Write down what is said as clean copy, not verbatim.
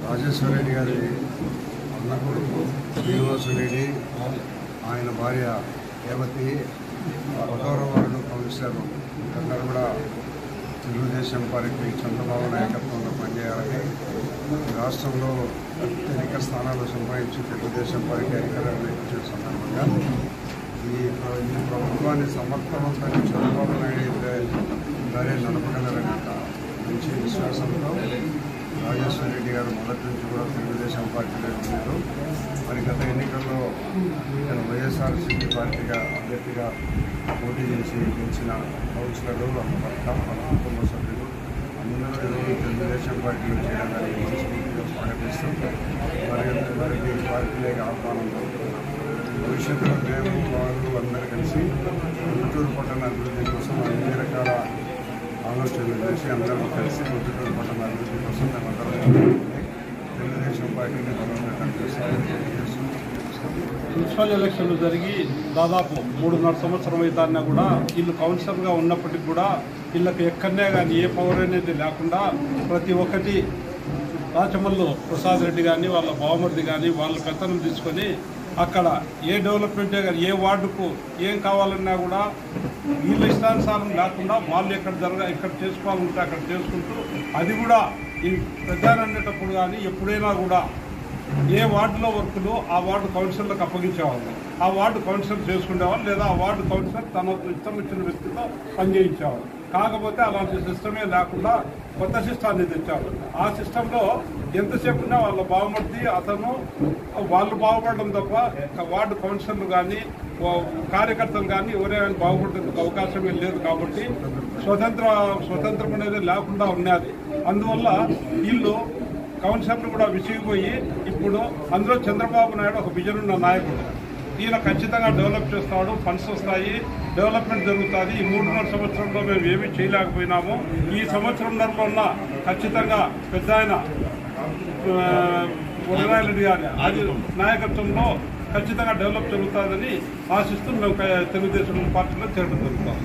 రాజేశ్వర రెడ్డి గారి అన్న కొడుకు శ్రీనివాస రెడ్డి, ఆయన భార్య రేవతి, గౌరవాలను కౌన్సిలర్ అందరూ కూడా తెలుగుదేశం పార్టీ చంద్రబాబు నాయకత్వంలో పనిచేయాలని, రాష్ట్రంలో అత్యధిక స్థానాలు సంపాదించి తెలుగుదేశం పార్టీ అధికారాన్ని ఇచ్చే సందర్భంగా ఈ ప్రభుత్వాన్ని సమర్థవంతంగా చంద్రబాబు నాయుడు గారే నడపగలరనే మంచి విశ్వాసంతో రాజేశ్వర రెడ్డి గారు మొదటి నుంచి కూడా తెలుగుదేశం పార్టీలో ఉన్నారు. మరి గత ఎన్నికల్లో వైఎస్ఆర్సీపీ పార్టీగా అభ్యర్థిగా పోటీ చేసి గెలిచిన కౌన్సిలర్లు, వాళ్ళ భర్త, వాళ్ళ కుటుంబ సభ్యులు అందరూ ఈరోజు తెలుగుదేశం పార్టీలో చేయడానికి మనస్ఫూర్తిగా స్వాగతిస్తాం. వారికి పార్టీలోకి ఆహ్వానం జరుగుతున్నాం. భవిష్యత్తులో మేము వాళ్ళు అందరూ కలిసి గుంటూరు పట్టణ అభివృద్ధి కోసం అన్ని రకాల ఆలోచనలు చేసి అందరం కలిసి గుంటూరు పట్టణ అభివృద్ధి కోసం మేమందరం తెలుగుదేశం పార్టీని బలోపేతం చేస్తాం. మున్సిపల్ ఎలక్షన్లు జరిగి దాదాపు 3.5 సంవత్సరం అవుతాన్నా కూడా వీళ్ళు కౌన్సిలర్గా ఉన్నప్పటికీ కూడా వీళ్ళకి ఎక్కడనే కానీ ఏ పవర్ అనేది లేకుండా ప్రతి ఒక్కటి రాచమల్లు ప్రసాద్ రెడ్డి కానీ వాళ్ళ బావమరిది కానీ వాళ్ళ పెత్తనం తీసుకొని అక్కడ ఏ డెవలప్మెంటే కానీ ఏ వార్డుకు ఏం కావాలన్నా కూడా వీళ్ళ ఇష్టానుసారం లేకుండా వాళ్ళు ఇక్కడ చేసుకోవాలంటే అక్కడ చేసుకుంటూ, అది కూడా ఈ ప్రజాన్ని అనేటప్పుడు కానీ ఎప్పుడైనా కూడా ఏ వార్డులో వర్కులు ఆ వార్డు కౌన్సిలర్లకు అప్పగించేవాళ్ళు, ఆ వార్డు కౌన్సిలర్ చేసుకునేవాళ్ళు, లేదా ఆ వార్డు కౌన్సిలర్ తన ఇష్టం వచ్చిన వ్యక్తితో పనిచేయించేవాళ్ళు. కాకపోతే అలాంటి సిస్టమే లేకుండా కొత్త సిస్టాన్ని తెచ్చారు. ఆ సిస్టంలో ఎంతసేపు ఉన్నా వాళ్ళ బాగుమర్ది అతను వాళ్ళు బాగుపడడం తప్ప వార్డు కౌన్సిలర్లు కానీ కార్యకర్తలు కానీ ఎవరైనా బాగుపడేందుకు అవకాశమే లేదు. కాబట్టి స్వతంత్రం అనేది లేకుండా ఉన్నది. అందువల్ల వీళ్ళు కౌన్సిలర్లు కూడా విసిగిపోయి ఇప్పుడు అందులో చంద్రబాబు నాయుడు ఒక విజన్ ఉన్న నాయకుడు. ఈయన ఖచ్చితంగా డెవలప్ చేస్తాడు, ఫండ్స్ వస్తాయి, డెవలప్మెంట్ జరుగుతుంది. ఈ 3.5 సంవత్సరంలో మేము ఏమీ చేయలేకపోయినాము. ఈ సంవత్సరంలో ఉన్న ఖచ్చితంగా పెద్ద ఆయన వరరాయరెడ్డి గారి అది నాయకత్వంలో ఖచ్చితంగా డెవలప్ జరుగుతుందని ఆశిస్తూ మేము తెలుగుదేశం పార్టీలో చేరడం జరుగుతాం.